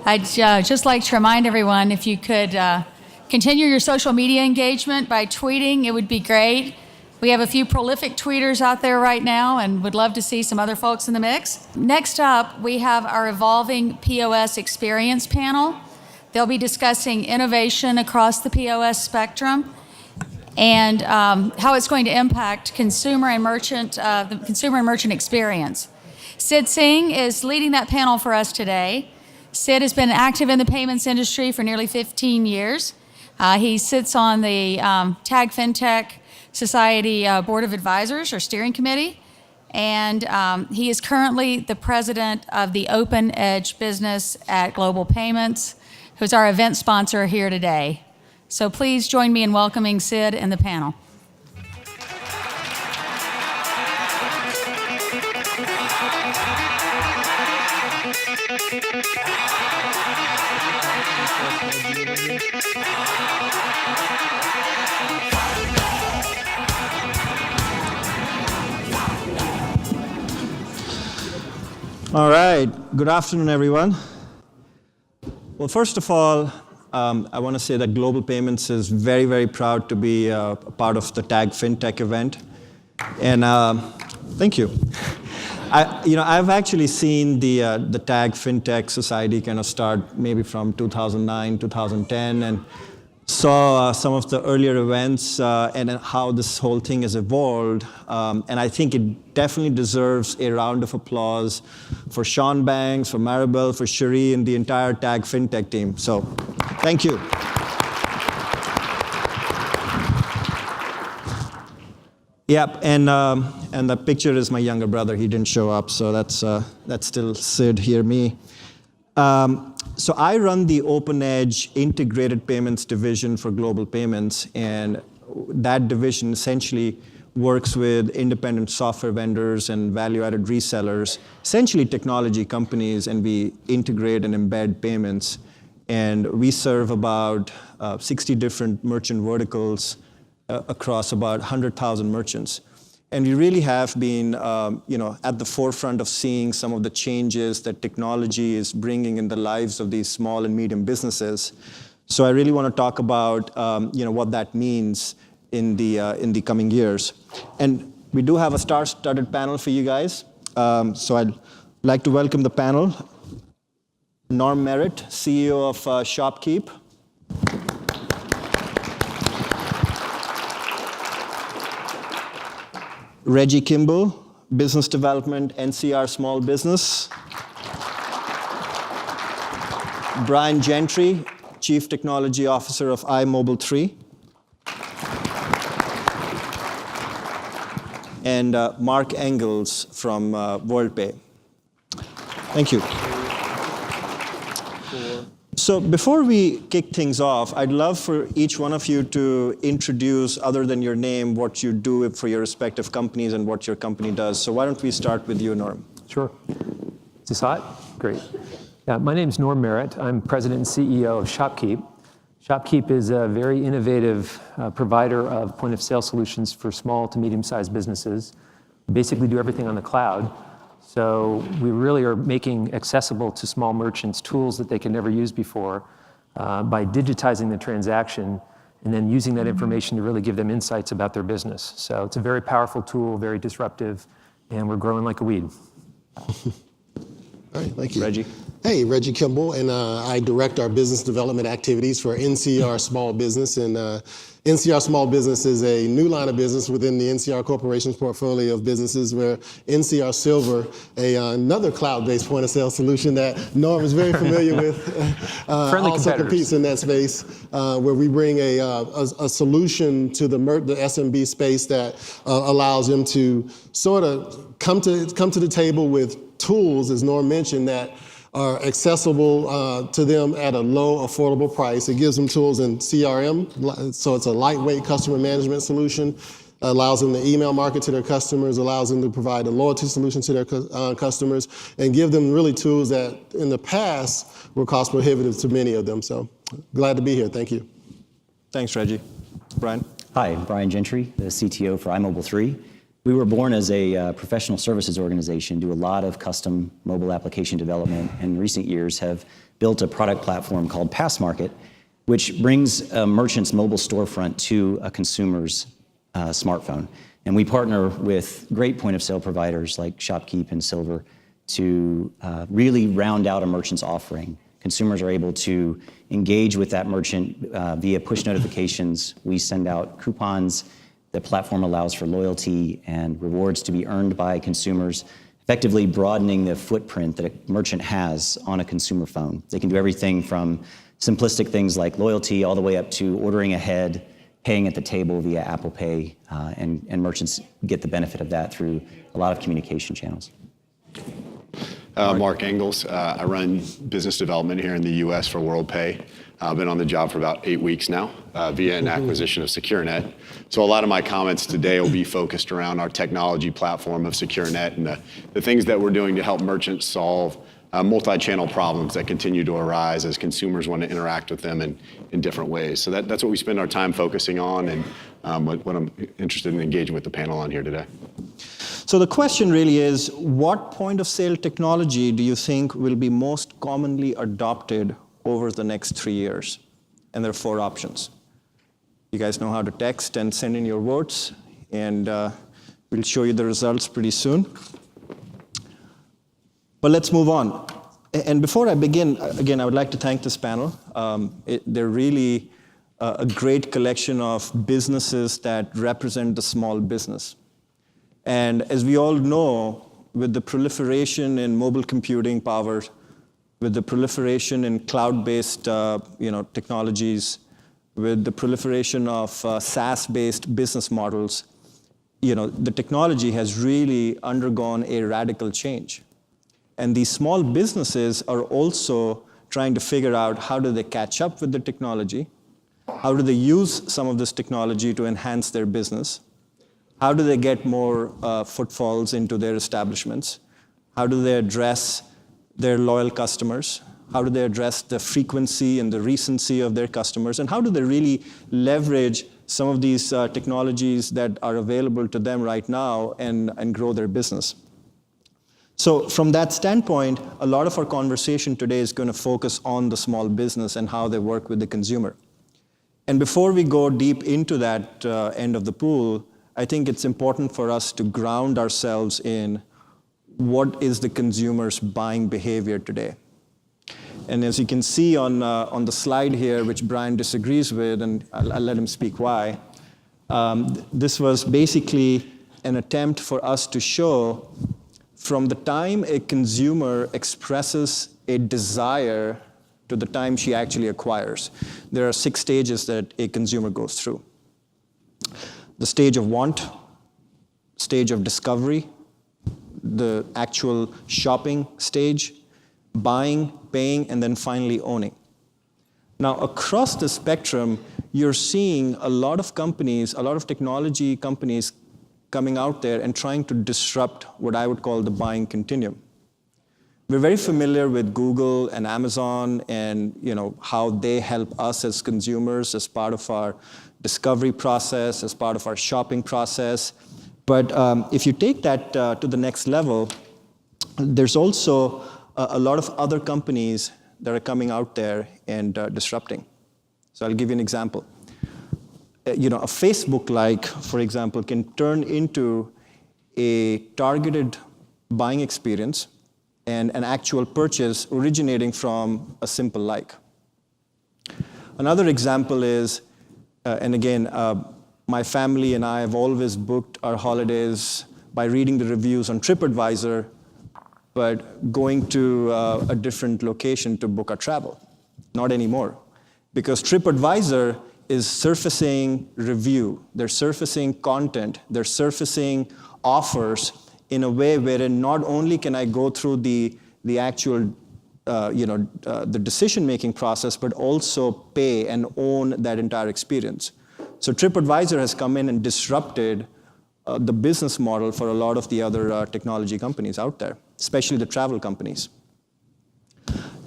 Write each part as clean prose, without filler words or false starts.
I'd just like to remind everyone, if you could continue your social media engagement by tweeting, it would be great. We have a few prolific tweeters out there right now and would love to see some other folks in the mix. Next up, we have our evolving POS Experience panel. They'll be discussing innovation across the POS spectrum and how it's going to impact consumer and merchant, the consumer and merchant experience. Sid Singh is leading that panel for us today. Sid has been active in the payments industry for nearly 15 years. He sits on the Tag FinTech Society Board of Advisors or Steering Committee, and he is currently the president of the Open Edge business at Global Payments, who's our event sponsor here today. So please join me in welcoming Sid and the panel. All right, good afternoon, everyone. Well, first of all, I want to say that Global Payments is very, very proud to be a part of the Tag FinTech event. And thank you. I've actually seen the Tag FinTech Society kind of start maybe from 2009, 2010, and saw some of the earlier events and how this whole thing has evolved. And I think it definitely deserves a round of applause for Sean Banks, for Maribel, for Cherie, and the entire Tag FinTech team. So thank you. Yep, and the picture is my younger brother. He didn't show up, so that's still Sid here, me. So I run the Open Edge Integrated Payments division for Global Payments, and that division essentially works with independent software vendors and value-added resellers, essentially technology companies, and we integrate and embed payments. And we serve about 60 different merchant verticals across about 100,000 merchants. And we really have been at the forefront of seeing some of the changes that technology is bringing in the lives of these small and medium businesses. So I really want to talk about what that means in the coming years. And we do have a star-studded panel for you guys. So I'd like to welcome the panel. Norm Merritt, CEO of ShopKeep. Reggie Kimball, Business Development, NCR Small Business. Brian Gentry, Chief Technology Officer of iMobile 3. And Mark Engels from WorldPay. Thank you. So before we kick things off, I'd love for each one of you to introduce, other than your name, what you do for your respective companies and what your company does. So why don't we start with you, Norm? Sure. Is this hot? Great. Yeah, my name is Norm Merritt. I'm president and CEO of ShopKeep. ShopKeep is a very innovative provider of point-of-sale solutions for small to medium-sized businesses. We basically do everything on the cloud. So we really are making accessible to small merchants tools that they can never use before by digitizing the transaction and then using that information to really give them insights about their business. So it's a very powerful tool, very disruptive, and we're growing like a weed. All right, thank you. Reggie. Hey, Reggie Kimball, and I direct our business development activities for NCR Small Business. And NCR Small Business is a new line of business within the NCR Corporation's portfolio of businesses, where NCR Silver, another cloud-based point-of-sale solution that Norm is very familiar with, also competes in that space, where we bring a solution to the SMB space that allows them to sort of come to the table with tools, as Norm mentioned, that are accessible to them at a low, affordable price. It gives them tools in CRM, so it's a lightweight customer management solution, allows them to email market to their customers, allows them to provide a loyalty solution to their customers, and give them really tools that in the past were cost prohibitive to many of them. So glad to be here. Thank you. Thanks, Reggie. Brian. Hi, Brian Gentry, the CTO for iMobile 3. We were born as a professional services organization, do a lot of custom mobile application development, and in recent years have built a product platform called POS Market, which brings a merchant's mobile storefront to a consumer's smartphone. And we partner with great point-of-sale providers like ShopKeep and Silver to really round out a merchant's offering. Consumers are able to engage with that merchant via push notifications. We send out coupons. The platform allows for loyalty and rewards to be earned by consumers, effectively broadening the footprint that a merchant has on a consumer phone. They can do everything from simplistic things like loyalty all the way up to ordering ahead, paying at the table via Apple Pay, and merchants get the benefit of that through a lot of communication channels. Mark Engels. I run business development here in the U.S. for WorldPay. I've been on the job for about 8 weeks now via an acquisition of SecureNet. So a lot of my comments today will be focused around our technology platform of SecureNet and the things that we're doing to help merchants solve multi-channel problems that continue to arise as consumers want to interact with them in different ways. So that's what we spend our time focusing on, and what I'm interested in engaging with the panel on here today. So the question really is, what point-of-sale technology do you think will be most commonly adopted over the next 3 years? And there are 4 options. You guys know how to text and send in your votes, and we'll show you the results pretty soon. But let's move on. And before I begin, again, I would like to thank this panel. They're really a great collection of businesses that represent the small business. And as we all know, with the proliferation in mobile computing power, with the proliferation in cloud-based technologies, with the proliferation of SaaS-based business models, the technology has really undergone a radical change. And these small businesses are also trying to figure out how do they catch up with the technology, how do they use some of this technology to enhance their business, how do they get more footfalls into their establishments, how do they address their loyal customers, how do they address the frequency and the recency of their customers, and how do they really leverage some of these technologies that are available to them right now and grow their business. So from that standpoint, a lot of our conversation today is going to focus on the small business and how they work with the consumer. And before we go deep into that end of the pool, I think it's important for us to ground ourselves in what is the consumer's buying behavior today. And as you can see on the slide here, which Brian disagrees with, and I'll let him speak why, this was basically an attempt for us to show from the time a consumer expresses a desire to the time she actually acquires. There are 6 stages that a consumer goes through. The stage of want, stage of discovery, the actual shopping stage, buying, paying, and then finally owning. Now, across the spectrum, you're seeing a lot of companies, a lot of technology companies coming out there and trying to disrupt what I would call the buying continuum. We're very familiar with Google and Amazon and how they help us as consumers as part of our discovery process, as part of our shopping process. But if you take that to the next level, there's also a lot of other companies that are coming out there and disrupting. So I'll give you an example. A Facebook-like, for example, can turn into a targeted buying experience and an actual purchase originating from a simple like. Another example is, and again, my family and I have always booked our holidays by reading the reviews on TripAdvisor, but going to a different location to book our travel. Not anymore. Because TripAdvisor is surfacing review, they're surfacing content, they're surfacing offers in a way wherein not only can I go through the actual the decision-making process, but also pay and own that entire experience. So TripAdvisor has come in and disrupted the business model for a lot of the other technology companies out there, especially the travel companies.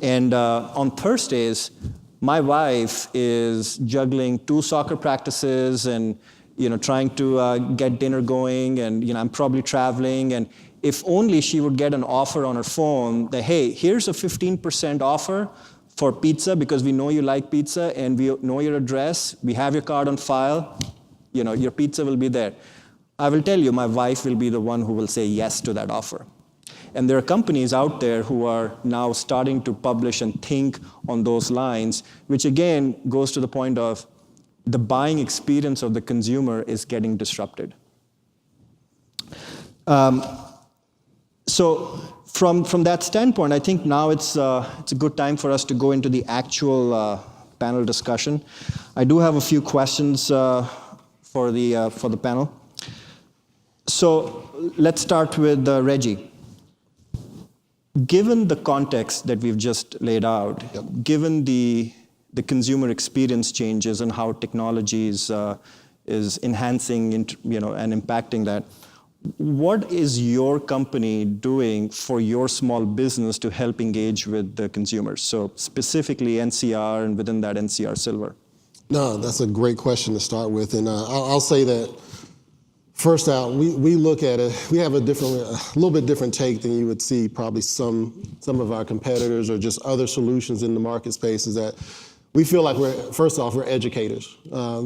And on Thursdays, my wife is juggling 2 soccer practices and trying to get dinner going, and I'm probably traveling, and if only she would get an offer on her phone that, hey, here's a 15% offer for pizza because we know you like pizza and we know your address, we have your card on file, your pizza will be there. I will tell you, my wife will be the one who will say yes to that offer. And there are companies out there who are now starting to publish and think on those lines, which again goes to the point of the buying experience of the consumer is getting disrupted. So from that standpoint, I think now it's a good time for us to go into the actual panel discussion. I do have a few questions for the panel. So let's start with Reggie. Given the context that we've just laid out, given the consumer experience changes and how technology is enhancing and impacting that, what is your company doing for your small business to help engage with the consumers? So specifically NCR and within that NCR Silver. No, that's a great question to start with. And I'll say that first out, we look at it, we have a little bit different take than you would see probably some of our competitors or just other solutions in the market space, is that we feel like we're educators.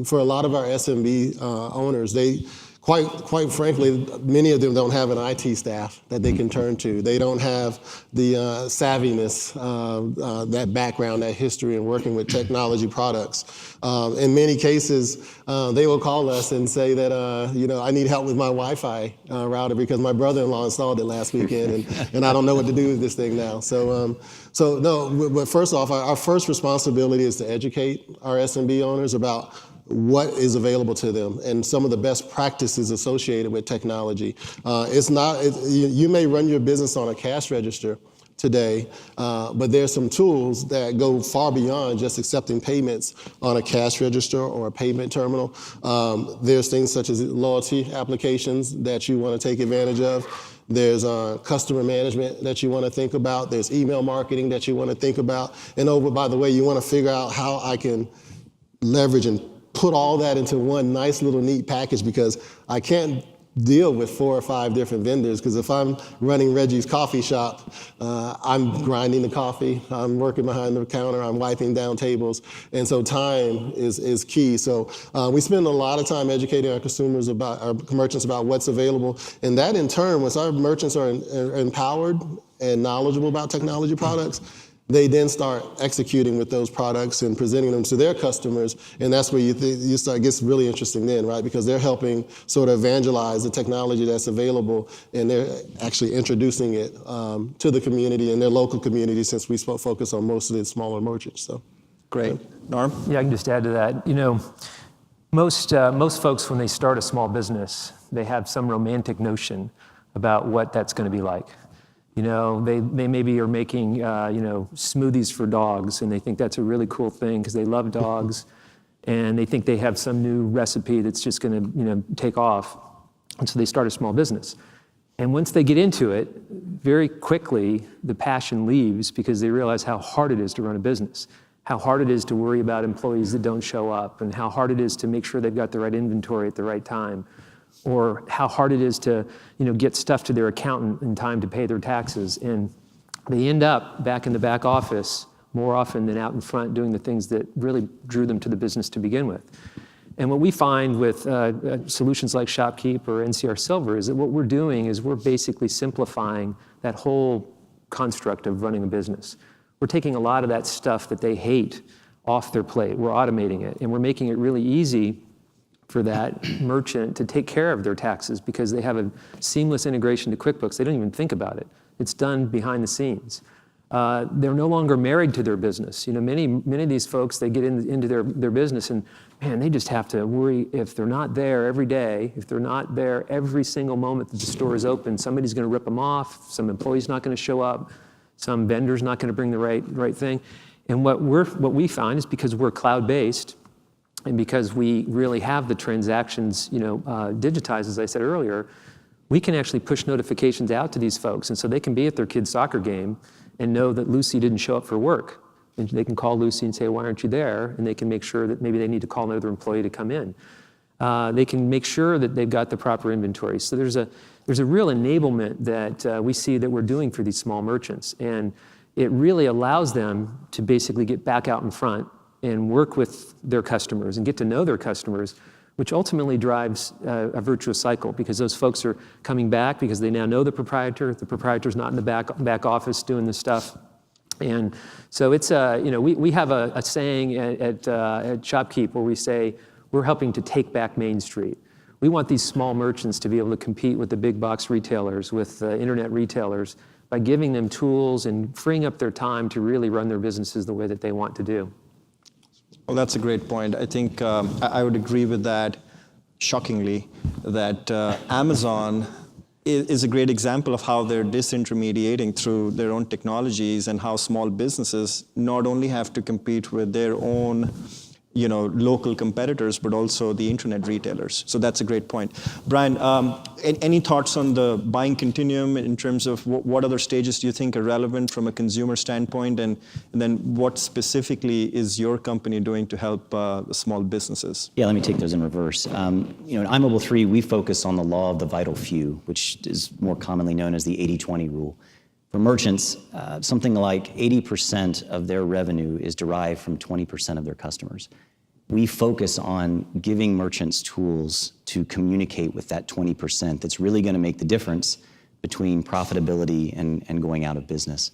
For a lot of our SMB owners, they, quite frankly, many of them don't have an IT staff that they can turn to. They don't have the savviness, that background, that history in working with technology products. In many cases, they will call us and say that, I need help with my Wi-Fi router because my brother-in-law installed it last weekend and I don't know what to do with this thing now. So no, but first off, our first responsibility is to educate our SMB owners about what is available to them and some of the best practices associated with technology. You may run your business on a cash register today, but there's some tools that go far beyond just accepting payments on a cash register or a payment terminal. There's things such as loyalty applications that you want to take advantage of. There's customer management that you want to think about. There's email marketing that you want to think about. And by the way, you want to figure out how I can leverage and put all that into one nice little neat package, because I can't deal with 4 or 5 different vendors, because if I'm running Reggie's coffee shop, I'm grinding the coffee, I'm working behind the counter, I'm wiping down tables, and so time is key. So we spend a lot of time educating our consumers our merchants about what's available, and that in turn, once our merchants are empowered and knowledgeable about technology products, they then start executing with those products and presenting them to their customers, and that's where it gets really interesting then, right? Because they're helping sort of evangelize the technology that's available, and they're actually introducing it to the community and their local community, since we focus on most of the smaller merchants. So, great. Norm? Yeah, I can just add to that. Most folks, when they start a small business, they have some romantic notion about what that's going to be like. They maybe are making, smoothies for dogs, and they think that's a really cool thing because they love dogs, and they think they have some new recipe that's just going to, take off. And so they start a small business. And once they get into it, very quickly, the passion leaves because they realize how hard it is to run a business, how hard it is to worry about employees that don't show up, and how hard it is to make sure they've got the right inventory at the right time, or how hard it is to, get stuff to their accountant in time to pay their taxes. And they end up back in the back office more often than out in front doing the things that really drew them to the business to begin with. And what we find with solutions like ShopKeep or NCR Silver is that what we're doing is we're basically simplifying that whole construct of running a business. We're taking a lot of that stuff that they hate off their plate. We're automating it, and we're making it really easy for that merchant to take care of their taxes because they have a seamless integration to QuickBooks. They don't even think about it. It's done behind the scenes. They're no longer married to their business. Many of these folks, they get into their business, and man, they just have to worry if they're not there every day, if they're not there every single moment that the store is open, somebody's going to rip them off, some employee's not going to show up, some vendor's not going to bring the right thing. And what we find is, because we're cloud-based, and because we really have the transactions, digitized, as I said earlier, we can actually push notifications out to these folks, and so they can be at their kid's soccer game and know that Lucy didn't show up for work. And they can call Lucy and say, "Why aren't you there?" And they can make sure that maybe they need to call another employee to come in. they can make sure that they've got the proper inventory. So there's a real enablement that we see that we're doing for these small merchants. And it really allows them to basically get back out in front and work with their customers and get to know their customers, which ultimately drives a virtuous cycle, because those folks are coming back because they now know the proprietor's not in the back office doing the stuff. And so it's, we have a saying at ShopKeep where we say, we're helping to take back Main Street. We want these small merchants to be able to compete with the big box retailers, with internet retailers, by giving them tools and freeing up their time to really run their businesses the way that they want to do. Well, that's a great point. I think I would agree with that, shockingly, that Amazon is a great example of how they're disintermediating through their own technologies, and how small businesses not only have to compete with their own local competitors, but also the internet retailers. So that's a great point. Brian, any thoughts on the buying continuum in terms of what other stages do you think are relevant from a consumer standpoint, and then what specifically is your company doing to help the small businesses? Yeah, let me take those in reverse. In iMobile 3, we focus on the law of the vital few, which is more commonly known as the 80-20 rule. For merchants, something like 80% of their revenue is derived from 20% of their customers. We focus on giving merchants tools to communicate with that 20% that's really going to make the difference between profitability and going out of business.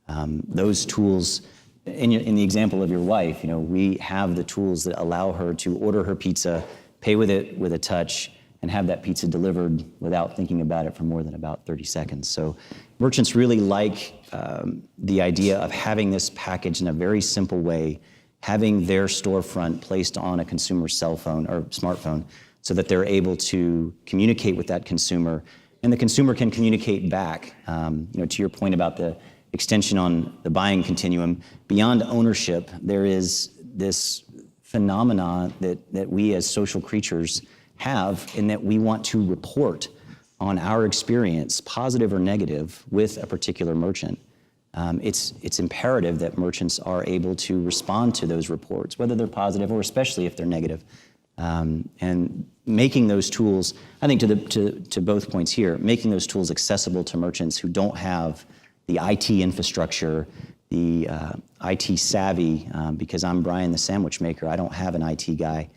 Those tools, in the example of your wife, we have the tools that allow her to order her pizza, pay with it with a touch, and have that pizza delivered without thinking about it for more than about 30 seconds. So merchants really like the idea of having this package in a very simple way, having their storefront placed on a consumer's cell phone or smartphone so that they're able to communicate with that consumer, and the consumer can communicate back. To your point about the extension on the buying continuum, beyond ownership, there is this phenomena that we as social creatures have, in that we want to report on our experience, positive or negative, with a particular merchant. It's imperative that merchants are able to respond to those reports, whether they're positive or especially if they're negative. And making those tools, I think to both points here, making those tools accessible to merchants who don't have the IT infrastructure, the IT savvy, because I'm Brian the sandwich maker, I don't have an IT guy.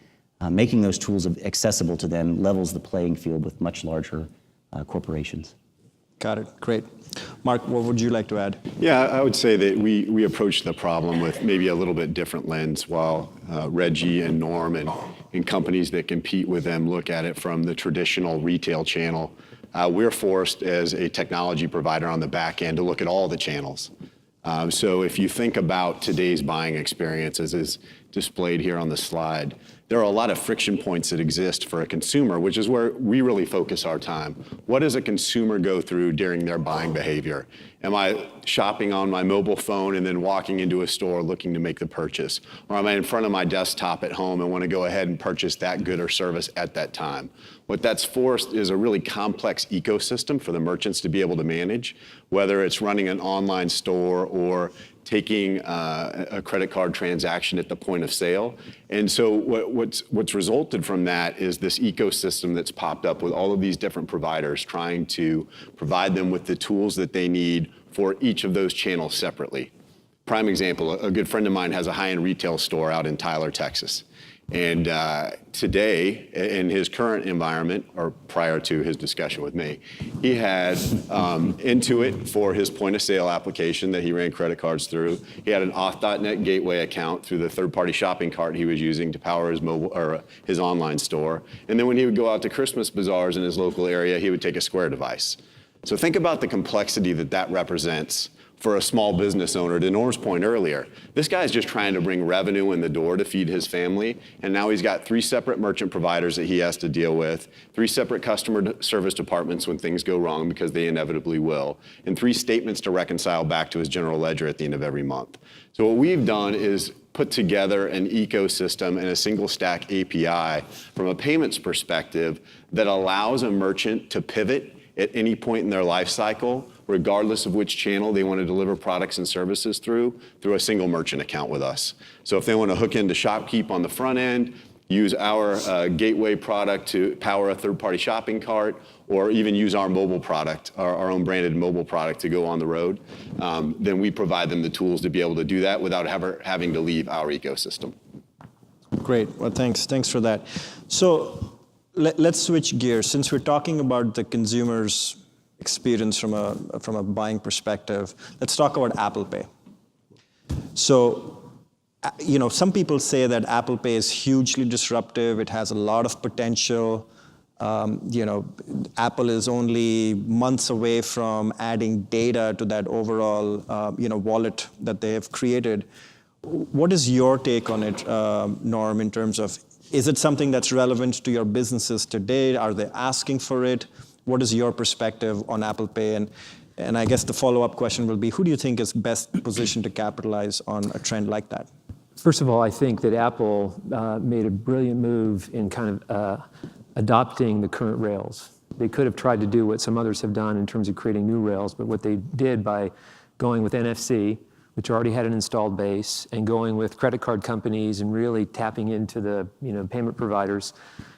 Making those tools accessible to them levels the playing field with much larger corporations. Got it. Great. Mark, what would you like to add? Yeah, I would say that we approach the problem with maybe a little bit different lens, while Reggie and Norm and companies that compete with them look at it from the traditional retail channel. We're forced as a technology provider on the back end to look at all the channels. So if you think about today's buying experience, as is displayed here on the slide, there are a lot of friction points that exist for a consumer, which is where we really focus our time. What does a consumer go through during their buying behavior? Am I shopping on my mobile phone and then walking into a store looking to make the purchase? Or am I in front of my desktop at home and want to go ahead and purchase that good or service at that time? What that's forced is a really complex ecosystem for the merchants to be able to manage, whether it's running an online store or taking a credit card transaction at the point of sale. And so what's resulted from that is this ecosystem that's popped up with all of these different providers trying to provide them with the tools that they need for each of those channels separately. Prime example, a good friend of mine has a high-end retail store out in Tyler, Texas. And today, in his current environment, or prior to his discussion with me, he had Intuit for his point-of-sale application that he ran credit cards through. He had an Auth.net gateway account through the third-party shopping cart he was using to power his mobile or his online store. And then when he would go out to Christmas bazaars in his local area, he would take a Square device. So think about the complexity that represents for a small business owner. To Norm's point earlier, this guy's just trying to bring revenue in the door to feed his family, and now he's got 3 separate merchant providers that he has to deal with, 3 separate customer service departments when things go wrong, because they inevitably will, and 3 statements to reconcile back to his general ledger at the end of every month. So what we've done is put together an ecosystem and a single stack API from a payments perspective that allows a merchant to pivot at any point in their life cycle, regardless of which channel they want to deliver products and services through a single merchant account with us. So if they want to hook into ShopKeep on the front end, use our gateway product to power a third-party shopping cart, or even use our mobile product, our own branded mobile product to go on the road, then we provide them the tools to be able to do that without ever having to leave our ecosystem. Great. Well, thanks for that. So let's switch gears. Since we're talking about the consumer's experience from a buying perspective, let's talk about Apple Pay. So, some people say that Apple Pay is hugely disruptive. It has a lot of potential. Apple is only months away from adding data to that overall, wallet that they have created. What is your take on it, Norm, in terms of, is it something that's relevant to your businesses today? Are they asking for it? What is your perspective on Apple Pay? And I guess the follow-up question will be, who do you think is best positioned to capitalize on a trend like that? First of all, I think that Apple made a brilliant move in kind of adopting the current rails. They could have tried to do what some others have done in terms of creating new rails, but what they did by going with NFC, which already had an installed base, and going with credit card companies and really tapping into the payment providers,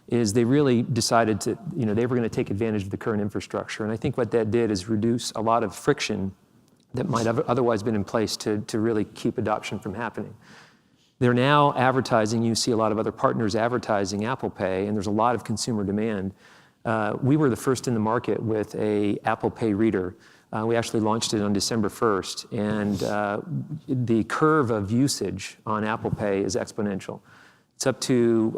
is they really decided to, they were going to take advantage of the current infrastructure. And I think what that did is reduce a lot of friction that might have otherwise been in place to really keep adoption from happening. They're now advertising, you see a lot of other partners advertising Apple Pay, and there's a lot of consumer demand. We were the first in the market with a Apple Pay reader. We actually launched it on December 1st, and the curve of usage on Apple Pay is exponential. It's up to,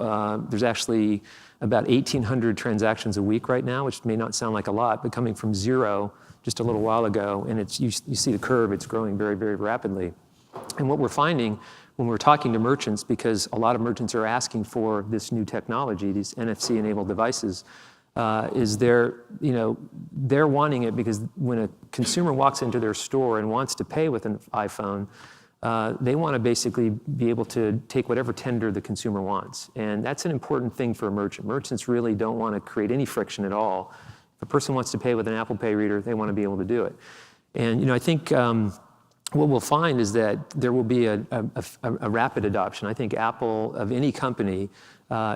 there's actually about 1,800 transactions a week right now, which may not sound like a lot, but coming from zero just a little while ago, and you see the curve, it's growing very, very rapidly. And what we're finding when we're talking to merchants, because a lot of merchants are asking for this new technology, these NFC-enabled devices, is they're wanting it because when a consumer walks into their store and wants to pay with an iPhone, they want to basically be able to take whatever tender the consumer wants. And that's an important thing for a merchant. Merchants really don't want to create any friction at all. If a person wants to pay with an Apple Pay reader, they want to be able to do it. And I think what we'll find is that there will be a rapid adoption. I think Apple, of any company,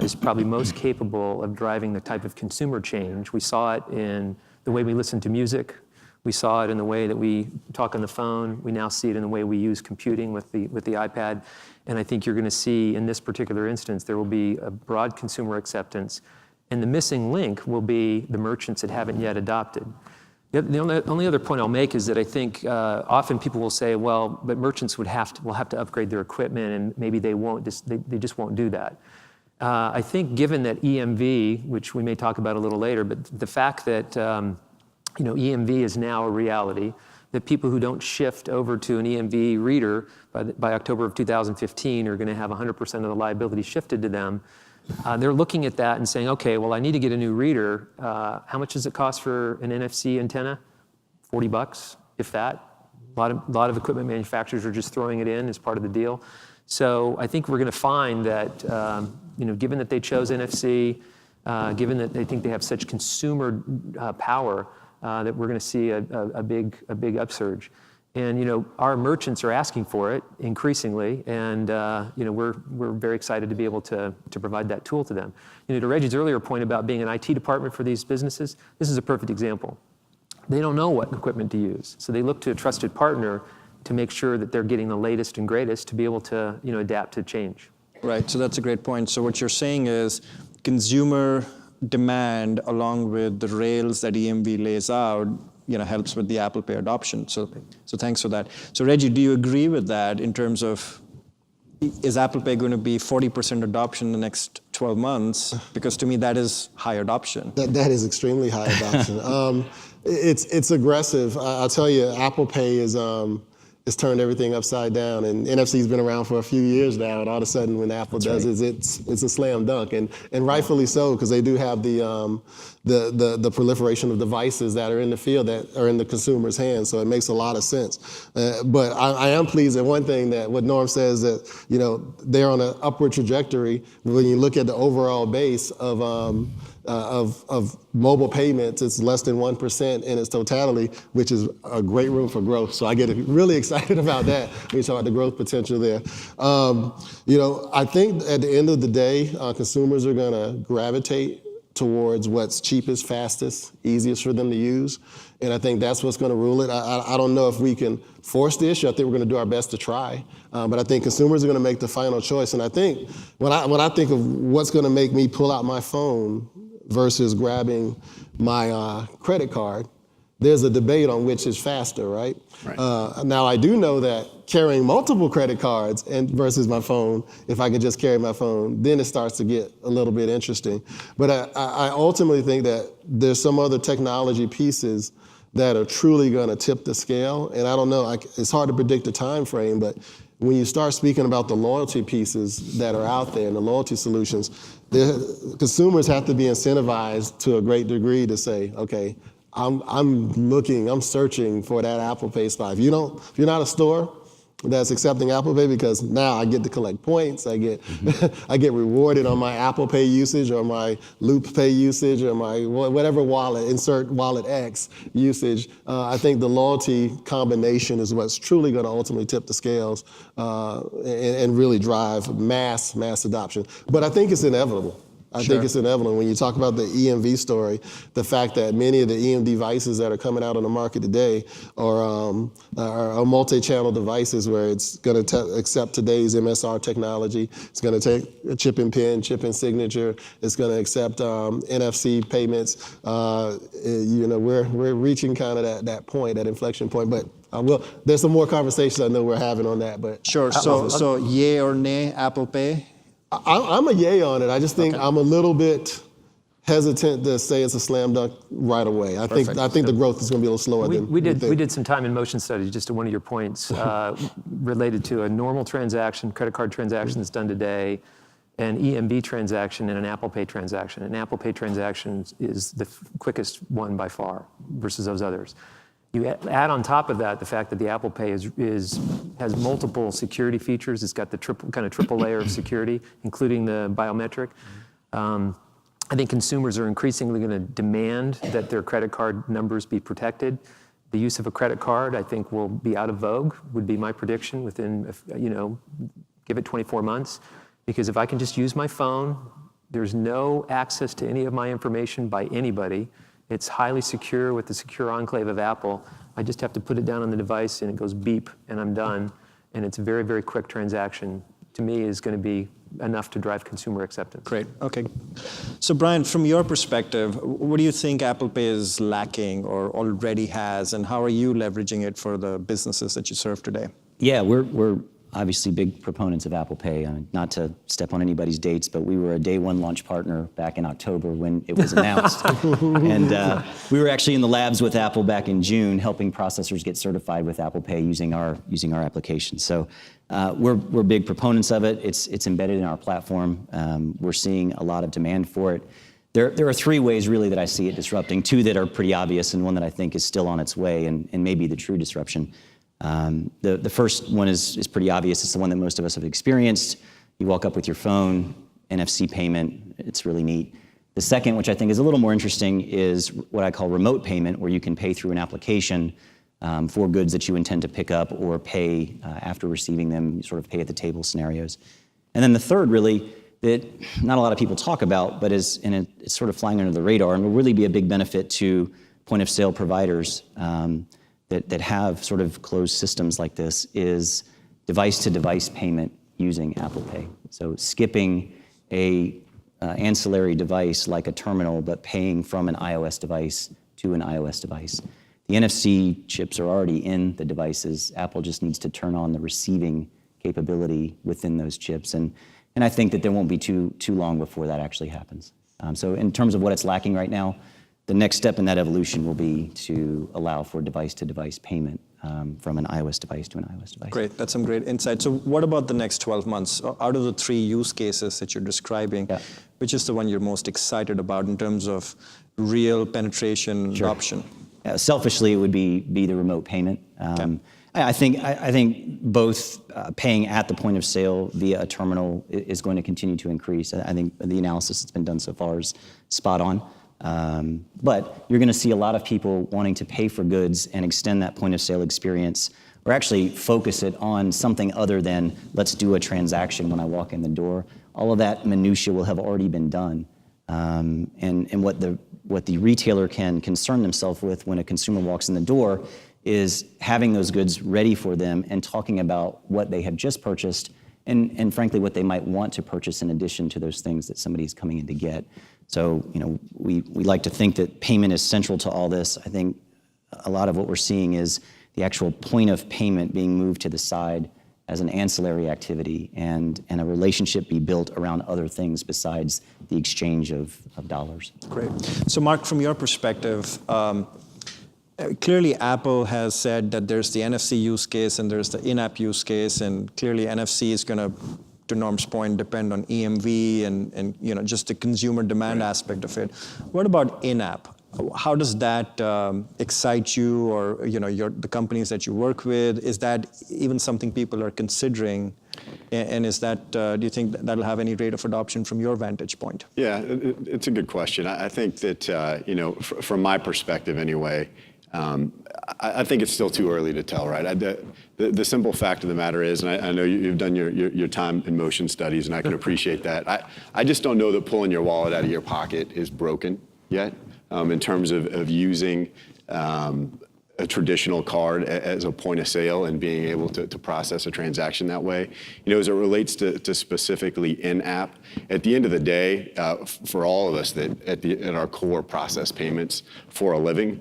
is probably most capable of driving the type of consumer change. We saw it in the way we listen to music. We saw it in the way that we talk on the phone. We now see it in the way we use computing with the iPad. And I think you're going to see, in this particular instance, there will be a broad consumer acceptance. And the missing link will be the merchants that haven't yet adopted. The only other point I'll make is that I think often people will say, well, but merchants will have to upgrade their equipment, and maybe they won't. They just won't do that. I think given that EMV, which we may talk about a little later, but the fact that EMV is now a reality, that people who don't shift over to an EMV reader by October of 2015 are going to have 100% of the liability shifted to them. They're looking at that and saying, okay, well, I need to get a new reader. How much does it cost for an NFC antenna? $40, if that. A lot of equipment manufacturers are just throwing it in as part of the deal. So I think we're going to find that, given that they chose NFC, given that they think they have such consumer power, that we're going to see a big upsurge. And our merchants are asking for it increasingly, and we're very excited to be able to provide that tool to them. To Reggie's earlier point about being an IT department for these businesses, this is a perfect example. They don't know what equipment to use, so they look to a trusted partner to make sure that they're getting the latest and greatest to be able to adapt to change. Right. So that's a great point. So what you're saying is consumer demand, along with the rails that EMV lays out, helps with the Apple Pay adoption. So thanks for that. So Reggie, do you agree with that in terms of, is Apple Pay going to be 40% adoption in the next 12 months? Because to me, that is high adoption. That is extremely high adoption. It's aggressive. I'll tell you, Apple Pay is turned everything upside down, and NFC's been around for a few years now, and all of a sudden when Apple does it, it's a slam dunk, and rightfully so, because they do have the proliferation of devices that are in the field that are in the consumer's hands, so it makes a lot of sense. But I am pleased at one thing, that what Norm says, that they're on an upward trajectory when you look at the overall base of of mobile payments, it's less than 1% in its totality, which is a great room for growth. So I get really excited about that when you talk about the growth potential there. I think at the end of the day, consumers are going to gravitate towards what's cheapest, fastest, easiest for them to use. And I think that's what's going to rule it. I don't know if we can force the issue. I think we're going to do our best to try. But I think consumers are going to make the final choice. And I think when I think of what's going to make me pull out my phone versus grabbing my credit card, there's a debate on which is faster, right? Now, I do know that carrying multiple credit cards versus my phone, if I can just carry my phone, then it starts to get a little bit interesting. But I ultimately think that there's some other technology pieces that are truly going to tip the scale. And I don't know, it's hard to predict the time frame, but when you start speaking about the loyalty pieces that are out there and the loyalty solutions, consumers have to be incentivized to a great degree to say, okay, I'm searching for that Apple Pay spot. If you're not a store that's accepting Apple Pay, because now I get to collect points, I get I get rewarded on my Apple Pay usage or my Loop Pay usage or my whatever wallet, insert wallet X usage. I think the loyalty combination is what's truly going to ultimately tip the scales and really drive mass adoption. But I think it's inevitable. I think it's inevitable. When you talk about the EMV story, the fact that many of the EMV devices that are coming out on the market today are multi-channel devices where it's going to accept today's MSR technology. It's going to take a chip and pin, chip and signature. It's going to accept NFC payments. We're reaching kind of that point, that inflection point. But there's some more conversations I know we're having on that. But sure. So yay or nay, Apple Pay? I'm a yay on it. I just think I'm a little bit hesitant to say it's a slam dunk right away. I think the growth is going to be a little slower than we did some time and motion studies, just to one of your points, related to a normal transaction, credit card transaction that's done today, an EMV transaction and an Apple Pay transaction. An Apple Pay transaction is the quickest one by far versus those others. You add on top of that the fact that the Apple Pay has multiple security features. It's got the triple layer of security, including the biometric. I think consumers are increasingly going to demand that their credit card numbers be protected. The use of a credit card, I think, will be out of vogue, would be my prediction within, give it 24 months. Because if I can just use my phone, there's no access to any of my information by anybody. It's highly secure with the secure enclave of Apple. I just have to put it down on the device and it goes beep and I'm done. And it's a very, very quick transaction. To me, is going to be enough to drive consumer acceptance. Great, okay. So Brian, from your perspective, what do you think Apple Pay is lacking or already has, and how are you leveraging it for the businesses that you serve today? Yeah, we're obviously big proponents of Apple Pay. Not to step on anybody's dates, but we were a day one launch partner back in October when it was announced. And we were actually in the labs with Apple back in June, helping processors get certified with Apple Pay using our application. So we're big proponents of it. It's embedded in our platform. We're seeing a lot of demand for it. There are three ways really that I see it disrupting, two that are pretty obvious and one that I think is still on its way and maybe the true disruption. The first one is pretty obvious. It's the one that most of us have experienced. You walk up with your phone, NFC payment, it's really neat. The second, which I think is a little more interesting, is what I call remote payment, where you can pay through an application for goods that you intend to pick up or pay after receiving them, sort of pay at the table scenarios. And then the third, really, that not a lot of people talk about, but it's sort of flying under the radar and will really be a big benefit to point of sale providers that have sort of closed systems like this, is device-to-device payment using Apple Pay. So skipping a ancillary device like a terminal, but paying from an iOS device to an iOS device. The NFC chips are already in the devices. Apple just needs to turn on the receiving capability within those chips. And I think that there won't be too long before that actually happens. So in terms of what it's lacking right now, the next step in that evolution will be to allow for device-to-device payment from an iOS device to an iOS device. Great, that's some great insight. So what about the next 12 months? Out of the three use cases that you're describing, which is the one you're most excited about in terms of real penetration adoption? Selfishly, it would be the remote payment. I think both paying at the point of sale via a terminal is going to continue to increase. I think the analysis that's been done so far is spot on. But you're going to see a lot of people wanting to pay for goods and extend that point of sale experience, or actually focus it on something other than let's do a transaction when I walk in the door. All of that minutia will have already been done. And what the retailer can concern themselves with when a consumer walks in the door is having those goods ready for them and talking about what they have just purchased and frankly what they might want to purchase in addition to those things that somebody's coming in to get. So, we like to think that payment is central to all this. I think a lot of what we're seeing is the actual point of payment being moved to the side as an ancillary activity and a relationship be built around other things besides the exchange of dollars. Great. So Mark, from your perspective, clearly Apple has said that there's the NFC use case and there's the in-app use case, and clearly NFC is going to Norm's point, depend on EMV and just the consumer demand aspect of it. What about in-app? How does that excite you, or the companies that you work with? Is that even something people are considering? And is that do you think that'll have any rate of adoption from your vantage point? Yeah, it's a good question. I think that from my perspective anyway, I think it's still too early to tell, right? The simple fact of the matter is, and I know you've done your time and motion studies, and I can appreciate that. I just don't know that pulling your wallet out of your pocket is broken yet. In terms of using a traditional card as a point of sale and being able to process a transaction that way. As it relates to specifically in-app, at the end of the day, for all of us that at our core process payments for a living,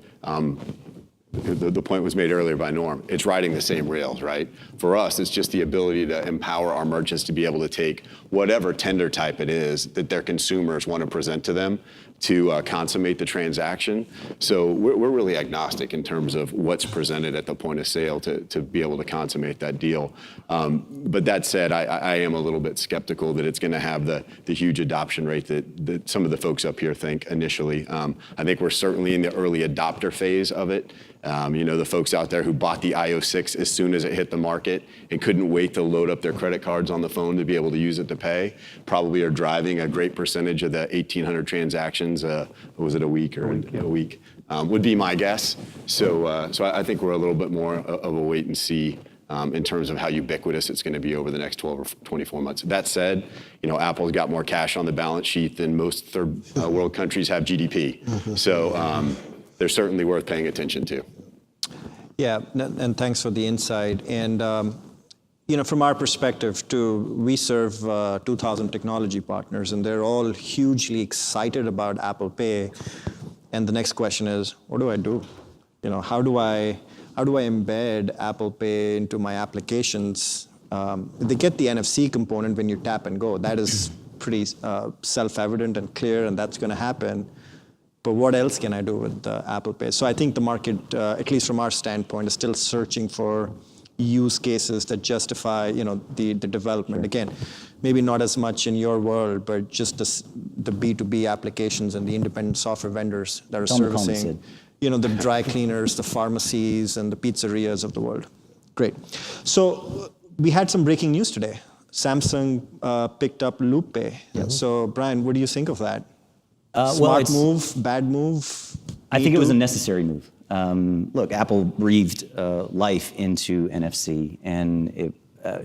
the point was made earlier by Norm, it's riding the same rails, right? For us, it's just the ability to empower our merchants to be able to take whatever tender type it is that their consumers want to present to them to consummate the transaction. So we're really agnostic in terms of what's presented at the point of sale to be able to consummate that deal. But that said, I am a little bit skeptical that it's going to have the huge adoption rate that some of the folks up here think initially. I think we're certainly in the early adopter phase of it. The folks out there who bought the iO6 as soon as it hit the market and couldn't wait to load up their credit cards on the phone to be able to use it to pay, probably are driving a great percentage of the 1,800 transactions. Was it a week or a week? Would be my guess. So I think we're a little bit more of a wait and see in terms of how ubiquitous it's going to be over the next 12 or 24 months. That said, Apple's got more cash on the balance sheet than most third world countries have GDP. So they're certainly worth paying attention to. Yeah, and thanks for the insight. And from our perspective too, we serve 2,000 technology partners, and they're all hugely excited about Apple Pay. And the next question is, what do I do? How do I embed Apple Pay into my applications? They get the NFC component when you tap and go. That is pretty self-evident and clear, and that's going to happen. But what else can I do with Apple Pay? So I think the market, at least from our standpoint, is still searching for use cases that justify, the development. Sure. Again, maybe not as much in your world, but just the B2B applications and the independent software vendors that are servicing, the dry cleaners, the pharmacies, and the pizzerias of the world. Great. So we had some breaking news today. Samsung picked up Loop Pay. Mm-hmm. So Brian, what do you think of that? Smart move, bad move? I think it was a necessary move. Look, Apple breathed life into NFC, and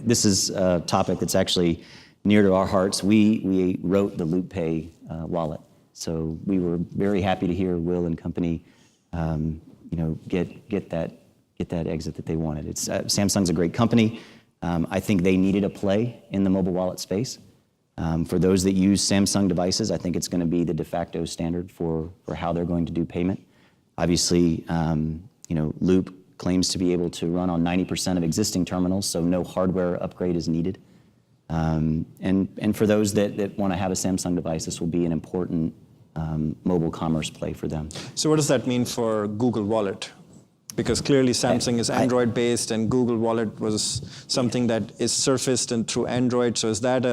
this is a topic that's actually near to our hearts. We wrote the Loop Pay wallet, so we were very happy to hear Will and company, get that exit that they wanted. Samsung's a great company. I think they needed a play in the mobile wallet space. For those that use Samsung devices, I think it's going to be the de facto standard for how they're going to do payment. Obviously, Loop claims to be able to run on 90% of existing terminals, so no hardware upgrade is needed. And for those that want to have a Samsung device, this will be an important mobile commerce play for them. So what does that mean for Google Wallet? Because clearly Samsung is Android-based, and Google Wallet was something that is surfaced and through Android. So is that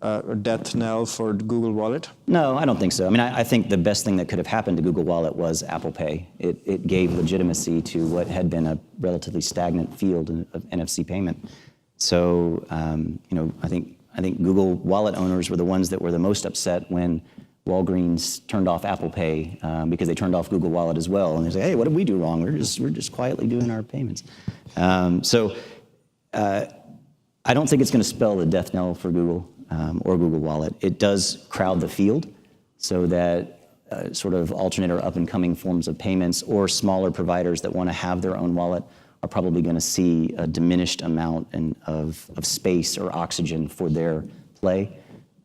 a death knell for Google Wallet? No, I don't think so. I mean, I think the best thing that could have happened to Google Wallet was Apple Pay. It gave legitimacy to what had been a relatively stagnant field of NFC payment. So, I think Google Wallet owners were the ones that were the most upset when Walgreens turned off Apple Pay because they turned off Google Wallet as well. And they say, hey, what did we do wrong? We're just quietly doing our payments. I don't think it's going to spell the death knell for Google or Google Wallet. It does crowd the field so that sort of alternate or up-and-coming forms of payments or smaller providers that want to have their own wallet are probably going to see a diminished amount of space or oxygen for their play.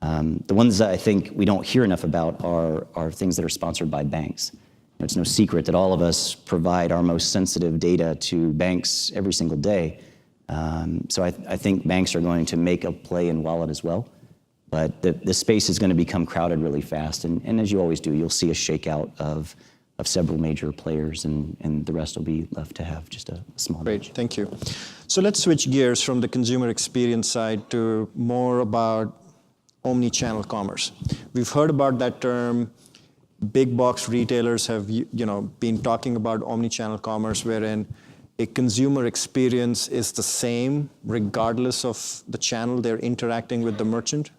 The ones that I think we don't hear enough about are things that are sponsored by banks. It's no secret that all of us provide our most sensitive data to banks every single day. So I think banks are going to make a play in wallet as well. But the space is going to become crowded really fast. And as you always do, you'll see a shakeout of several major players, and the rest will be left to have just a small Great, niche. thank you. So let's switch gears from the consumer experience side to more about omni-channel commerce. We've heard about that term. Big box retailers have been talking about omni-channel commerce, wherein a consumer experience is the same regardless of the channel they're interacting with the merchant.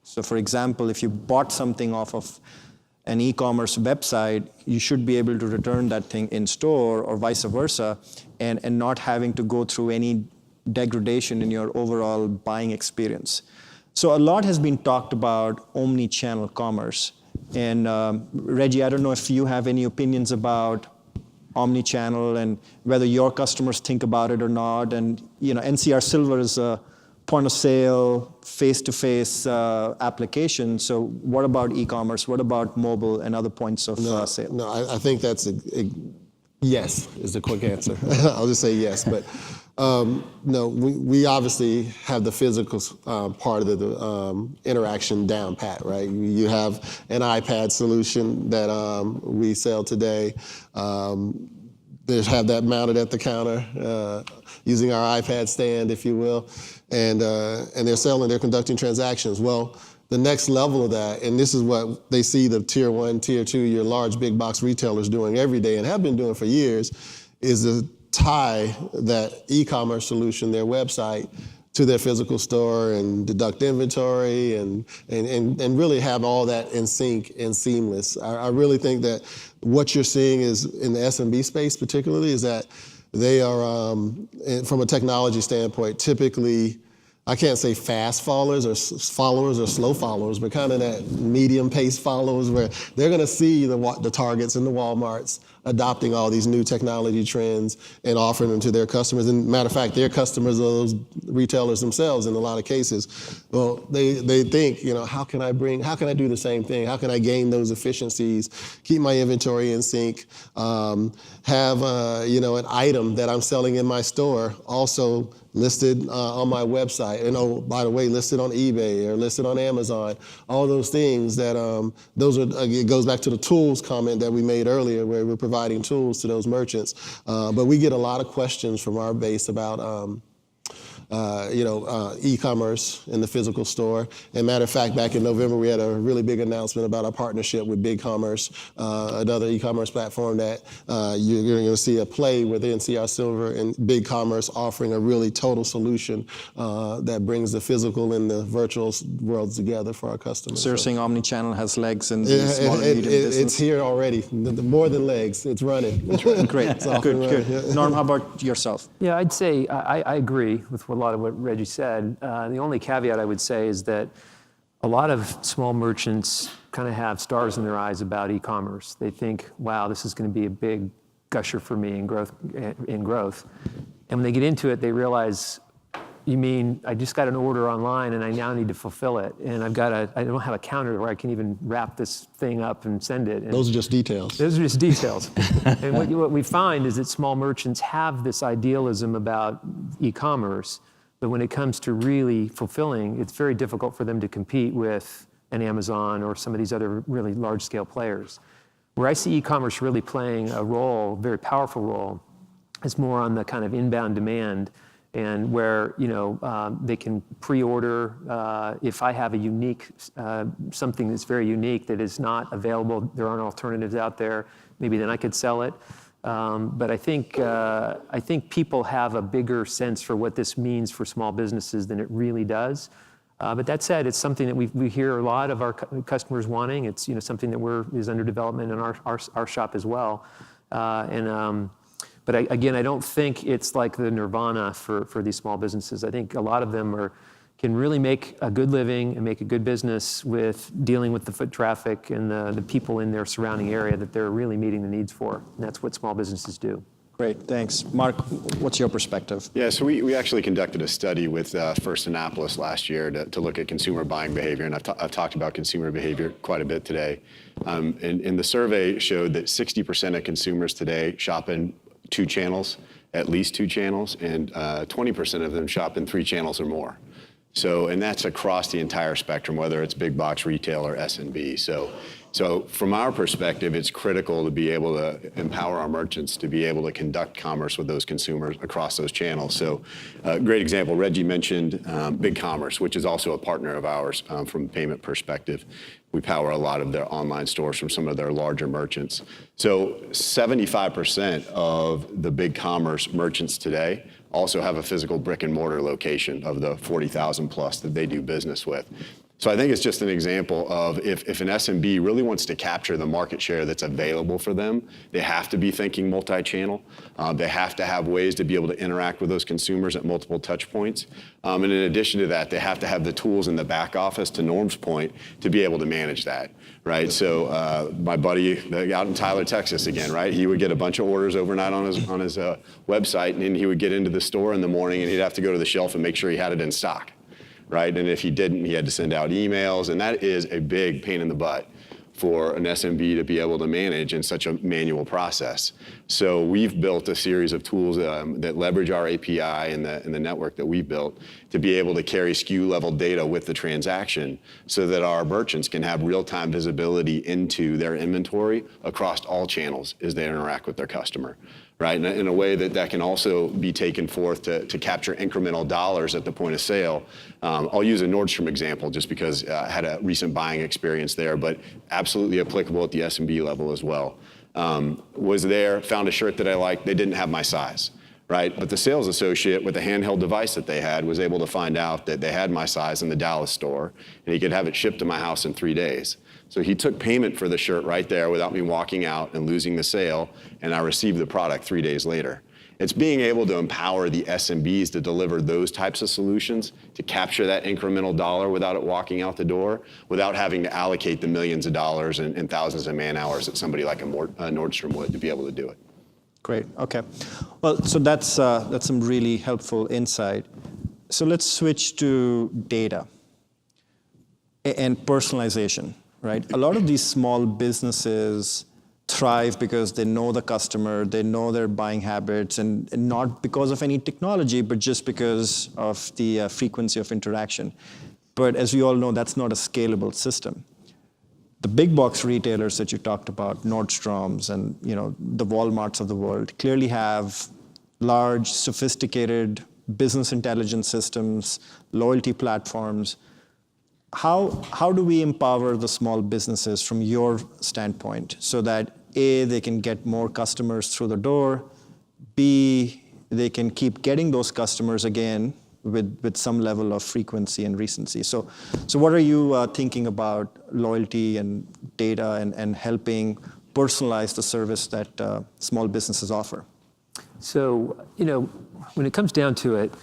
So for example, if you bought something off of an e-commerce website, you should be able to return that thing in store or vice versa, and not having to go through any degradation in your overall buying experience. So a lot has been talked about omni-channel commerce. And Reggie, I don't know if you have any opinions about omni-channel and whether your customers think about it or not. And NCR Silver is a point-of-sale, face-to-face application. So what about e-commerce? What about mobile and other points of sale? No, I think that's yes is the quick answer. I'll just say yes. But no, we obviously have the physical part of the interaction down pat, right? You have an iPad solution that we sell today. They have that mounted at the counter using our iPad stand, if you will, and they're conducting transactions. Well, the next level of that, and this is what they see the tier 1, tier 2, your large big box retailers doing every day and have been doing for years, is to tie that e-commerce solution, their website, to their physical store and deduct inventory and really have all that in sync and seamless. I really think that what you're seeing is in the SMB space particularly is that they are, from a technology standpoint, typically, I can't say fast followers or slow followers, but kind of that medium pace followers where they're going to see the Targets and the Walmarts adopting all these new technology trends and offering them to their customers. And matter of fact, their customers are those retailers themselves in a lot of cases. Well, they think, how can I do the same thing? How can I gain those efficiencies, keep my inventory in sync, have an item that I'm selling in my store also listed on my website, and by the way, listed on eBay or listed on Amazon, all those things that, it goes back to the tools comment that we made earlier where we're providing tools to those merchants. But we get a lot of questions from our base about e-commerce in the physical store. And matter of fact, back in November, we had a really big announcement about our partnership with BigCommerce, another e-commerce platform that you're going to see a play with NCR Silver and BigCommerce offering a really total solution that brings the physical and the virtual worlds together for our customers. So you're saying omni-channel has legs in the small and medium business? It's here already. More than legs, it's running. Great, good. Yeah. Norm, how about yourself? Yeah, I'd say I agree with a lot of what Reggie said. The only caveat I would say is that a lot of small merchants kind of have stars in their eyes about e-commerce. They think, wow, this is going to be a big gusher for me in growth. And when they get into it, they realize, you mean I just got an order online and I now need to fulfill it, and I don't have a counter where I can even wrap this thing up and send it. And those are just details. Those are just details. And what we find is that small merchants have this idealism about e-commerce, but when it comes to really fulfilling, it's very difficult for them to compete with an Amazon or some of these other really large-scale players. Where I see e-commerce really playing a role, a very powerful role, is more on the kind of inbound demand and where they can pre-order. If I have a unique something that's very unique that is not available, there aren't alternatives out there. Maybe then I could sell it. But I think people have a bigger sense for what this means for small businesses than it really does. But that said, it's something that we hear a lot of our customers wanting. It's something that is under development in our shop as well. But again, I don't think it's like the nirvana for these small businesses. I think a lot of them can really make a good living and make a good business with dealing with the foot traffic and the people in their surrounding area that they're really meeting the needs for. And that's what small businesses do. Great, thanks. Mark, what's your perspective? Yeah, so we actually conducted a study with First Annapolis last year to look at consumer buying behavior, and I've talked about consumer behavior quite a bit today. And the survey showed that 60% of consumers today shop in 2 channels, at least 2 channels, and 20% of them shop in 3 channels or more. So, and that's across the entire spectrum, whether it's big box retail or S&B. So from our perspective, it's critical to be able to empower our merchants to be able to conduct commerce with those consumers across those channels. So a great example, Reggie mentioned BigCommerce, which is also a partner of ours from a payment perspective. We power a lot of their online stores from some of their larger merchants. So 75% of the BigCommerce merchants today also have a physical brick and mortar location of the 40,000 plus that they do business with. So I think it's just an example of if an SMB really wants to capture the market share that's available for them, they have to be thinking multi-channel. They have to have ways to be able to interact with those consumers at multiple touch points. And in addition to that, they have to have the tools in the back office, to Norm's point, to be able to manage that, right? So my buddy out in Tyler, Texas again, right? He would get a bunch of orders overnight on his website, and then he would get into the store in the morning and he'd have to go to the shelf and make sure he had it in stock. Right? And if he didn't, he had to send out emails, and that is a big pain in the butt for an SMB to be able to manage in such a manual process. So we've built a series of tools that leverage our API and the network that we built to be able to carry SKU level data with the transaction so that our merchants can have real-time visibility into their inventory across all channels as they interact with their customer. Right, in a way that can also be taken forth to capture incremental dollars at the point of sale. I'll use a Nordstrom example just because I had a recent buying experience there, but absolutely applicable at the SMB level as well. Was there, found a shirt that I liked, they didn't have my size, right? But the sales associate with a handheld device that they had was able to find out that they had my size in the Dallas store, and he could have it shipped to my house in 3 days. So he took payment for the shirt right there without me walking out and losing the sale, and I received the product 3 days later. It's being able to empower the SMBs to deliver those types of solutions, to capture that incremental dollar without it walking out the door, without having to allocate the millions of dollars and thousands of man hours that somebody like a Nordstrom would to be able to do it. Great, okay. Well, so that's some really helpful insight. So let's switch to data and personalization. Right? A lot of these small businesses thrive because they know the customer, they know their buying habits, and not because of any technology, but just because of the frequency of interaction. But as we all know, that's not a scalable system. The big box retailers that you talked about, Nordstrom's and the Walmarts of the world, clearly have large, sophisticated business intelligence systems, loyalty platforms. How do we empower the small businesses from your standpoint so that A, they can get more customers through the door, B, they can keep getting those customers again with some level of frequency and recency? So what are you thinking about loyalty and data and helping personalize the service that small businesses offer? So, when it comes down to it,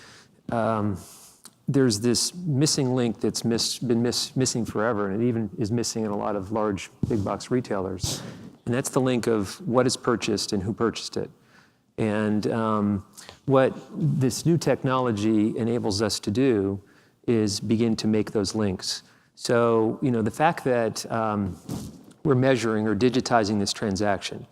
there's this missing link that's been missing forever, and it even is missing in a lot of large big box retailers. And that's the link of what is purchased and who purchased it. And what this new technology enables us to do is begin to make those links. So, the fact that we're measuring or digitizing this transaction,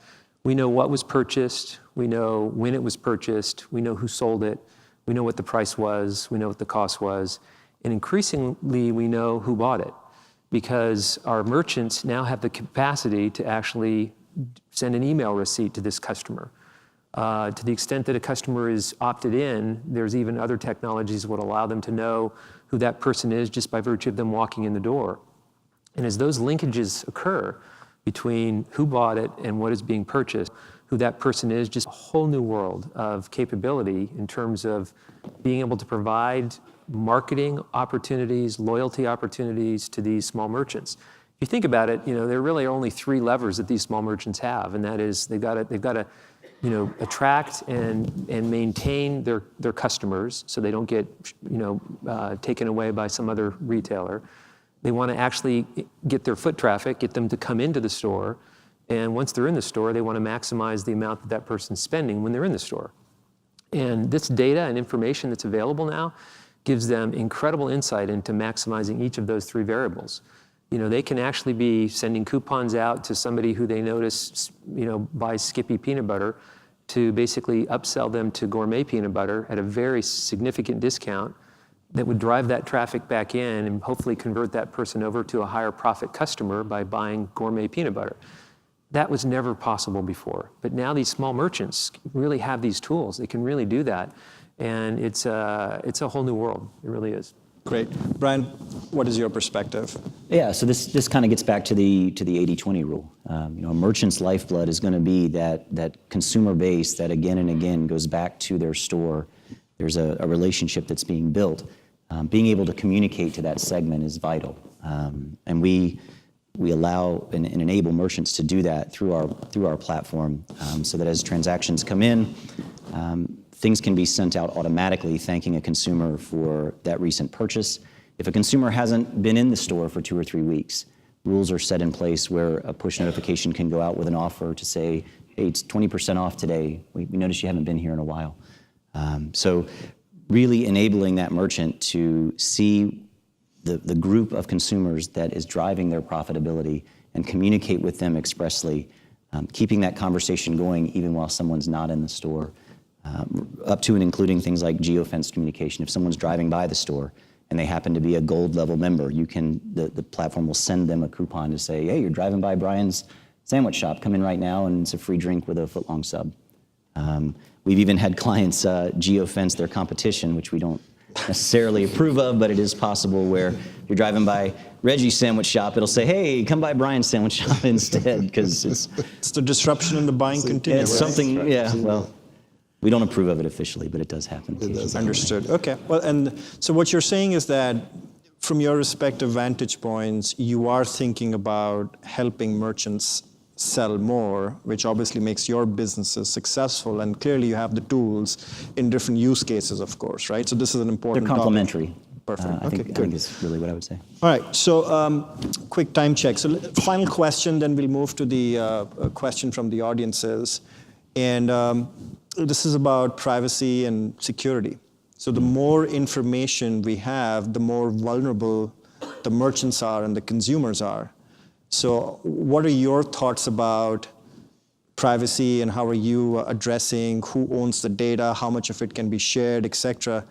we know what was purchased, we know when it was purchased, we know who sold it, we know what the price was, we know what the cost was, and increasingly we know who bought it, because our merchants now have the capacity to actually send an email receipt to this customer. To the extent that a customer is opted in, there's even other technologies that would allow them to know who that person is just by virtue of them walking in the door. And as those linkages occur between who bought it and what is being purchased, who that person is, just a whole new world of capability in terms of being able to provide marketing opportunities, loyalty opportunities to these small merchants. If you think about it, there really are only 3 levers that these small merchants have, and that is they've got to attract and maintain their customers so they don't get taken away by some other retailer. They want to actually get their foot traffic, get them to come into the store, and once they're in the store, they want to maximize the amount that that person's spending when they're in the store. And this data and information that's available now gives them incredible insight into maximizing each of those 3 variables. They can actually be sending coupons out to somebody who they notice, buys Skippy peanut butter, to basically upsell them to gourmet peanut butter at a very significant discount that would drive that traffic back in and hopefully convert that person over to a higher profit customer by buying gourmet peanut butter. That was never possible before. But now these small merchants really have these tools. They can really do that. And it's a whole new world. It really is. Great. Brian, what is your perspective? Yeah, so this kind of gets back to the 80-20 rule. A merchant's lifeblood is going to be that consumer base that again and again goes back to their store. There's a relationship that's being built. Being able to communicate to that segment is vital. And we allow and enable merchants to do that through our platform, so that as transactions come in, things can be sent out automatically, thanking a consumer for that recent purchase. If a consumer hasn't been in the store for 2 or 3 weeks, rules are set in place where a push notification can go out with an offer to say, hey, it's 20% off today. We noticed you haven't been here in a while. So really enabling that merchant to see the group of consumers that is driving their profitability and communicate with them expressly, keeping that conversation going even while someone's not in the store, up to and including things like geofence communication. If someone's driving by the store and they happen to be a gold level member, the platform will send them a coupon to say, hey, you're driving by Brian's sandwich shop, come in right now and it's a free drink with a footlong sub. We've even had clients geofence their competition, which we don't necessarily approve of, but it is possible where you're driving by Reggie's sandwich shop, it'll say, hey, come by Brian's sandwich shop instead, because it's the disruption in the buying continuum. It's something, yeah, well, we don't approve of it officially, but it does happen. It does. Understood. Okay. Well, and so what you're saying is that from your respective vantage points, you are thinking about helping merchants sell more, which obviously makes your businesses successful, and clearly you have the tools in different use cases, of course, right? So this is an important They're complementary. Topic. Perfect. I think is really what I would say. All right. So quick time check. So final question, then we'll move to the question from the audiences. And this is about privacy and security. So the more information we have, the more vulnerable the merchants are and the consumers are. So what are your thoughts about privacy, and how are you addressing who owns the data, how much of it can be shared, et cetera?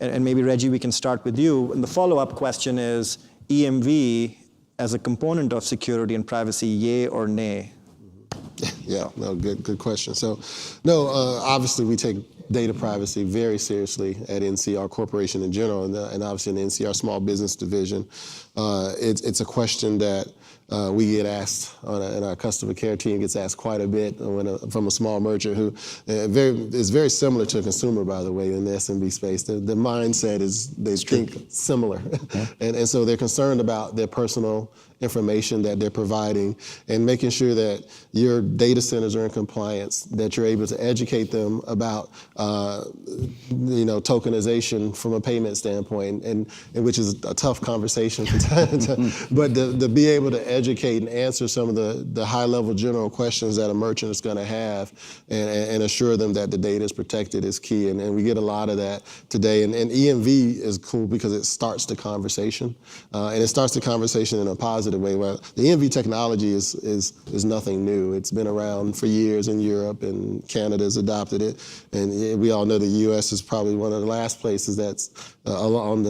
And maybe, Reggie, we can start with you. And the follow-up question is, EMV as a component of security and privacy, yay or nay? Yeah, no, good question. So, no, obviously we take data privacy very seriously at NCR Corporation in general, and obviously in the NCR Small Business Division. It's a question that we get asked, and our customer care team gets asked quite a bit from a small merchant who is very similar to a consumer, by the way, in the SMB space. The mindset is they think similar. Yeah. and so they're concerned about their personal information that they're providing and making sure that your data centers are in compliance, that you're able to educate them about tokenization from a payment standpoint, and which is a tough conversation from time to time. But to be able to educate and answer some of the high-level general questions that a merchant is going to have and assure them that the data is protected is key. And we get a lot of that today. And EMV is cool because it starts the conversation. And it starts the conversation in a positive way. Well, the EMV technology is nothing new. It's been around for years in Europe, and Canada's adopted it. And we all know the U.S. is probably one of the last places that's on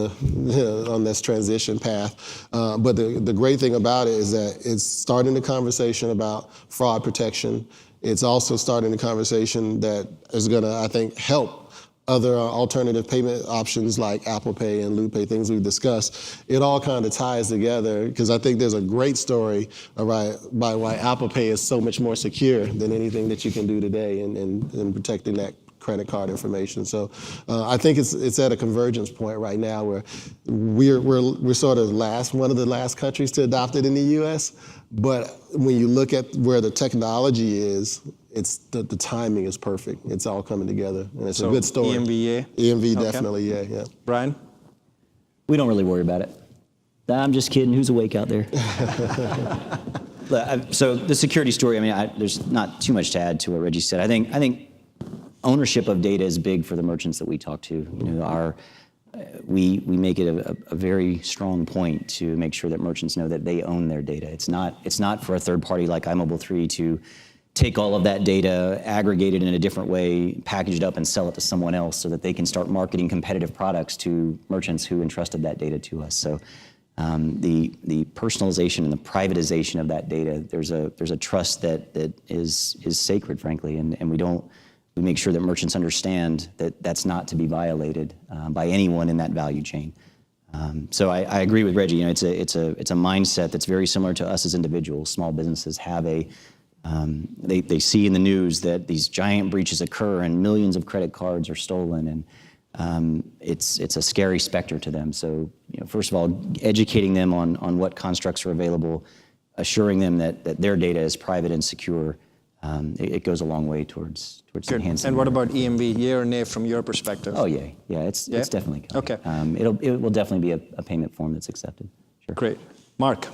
this transition path. But the great thing about it is that it's starting the conversation about fraud protection. It's also starting a conversation that is going to, I think, help other alternative payment options like Apple Pay and Loop Pay, things we've discussed. It all kind of ties together because I think there's a great story about why Apple Pay is so much more secure than anything that you can do today in protecting that credit card information. So I think it's at a convergence point right now where we're sort of one of the last countries to adopt it in the U.S. But when you look at where the technology is, it's the timing is perfect. It's all coming together, and it's a good story. EMV, EMV, okay. definitely, yeah. Brian? We don't really worry about it. I'm just kidding. Who's awake out there? So the security story, I mean, there's not too much to add to what Reggie said. I think ownership of data is big for the merchants that we talk to. You know, we make it a very strong point to make sure that merchants know that they own their data. It's not for a third party like iMobile3 to take all of that data, aggregate it in a different way, package it up and sell it to someone else so that they can start marketing competitive products to merchants who entrusted that data to us. So the personalization and the privatization of that data, there's a trust that is sacred, frankly, and we make sure that merchants understand that that's not to be violated by anyone in that value chain. So I agree with Reggie. You know, it's a mindset that's very similar to us as individuals. Small businesses have they see in the news that these giant breaches occur and millions of credit cards are stolen, and it's a scary specter to them. So, you know, first of all, educating them on what constructs are available, assuring them that their data is private and secure, it goes a long way towards enhancing. And what about EMV, yay or nay from your perspective? Oh, yeah, it's definitely coming. Okay. It will definitely be a payment form that's accepted. Sure. Great. Mark?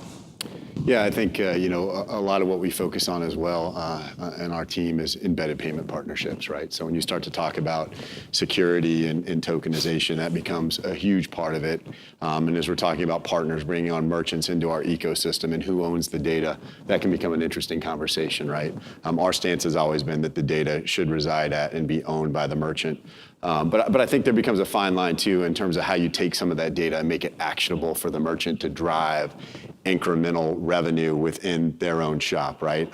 Yeah, I think a lot of what we focus on as well in our team is embedded payment partnerships, right? So when you start to talk about security and tokenization, that becomes a huge part of it. And as we're talking about partners bringing on merchants into our ecosystem and who owns the data, that can become an interesting conversation, right? Our stance has always been that the data should reside at and be owned by the merchant. But I think there becomes a fine line too in terms of how you take some of that data and make it actionable for the merchant to drive incremental revenue within their own shop, right?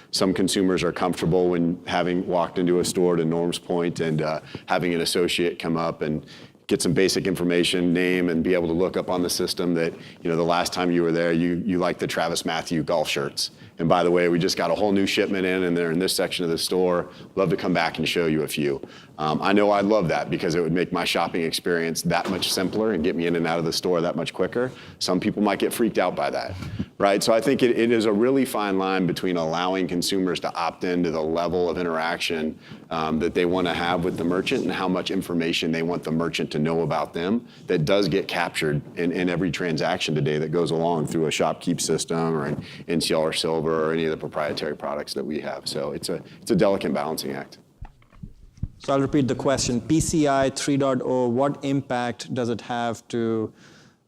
Some consumers are comfortable when having walked into a store, to Norm's point, and having an associate come up and get some basic information, name, and be able to look up on the system that, you know, the last time you were there, you liked the Travis Matthew golf shirts. And by the way, we just got a whole new shipment in, and they're in this section of the store. Love to come back and show you a few. I know I'd love that because it would make my shopping experience that much simpler and get me in and out of the store that much quicker. Some people might get freaked out by that, right? So I think it is a really fine line between allowing consumers to opt into the level of interaction that they want to have with the merchant and how much information they want the merchant to know about them that does get captured in every transaction today that goes along through a ShopKeep system or an NCR Silver or any of the proprietary products that we have. So it's a delicate balancing act. So I'll repeat the question. PCI 3.0, what impact does it have to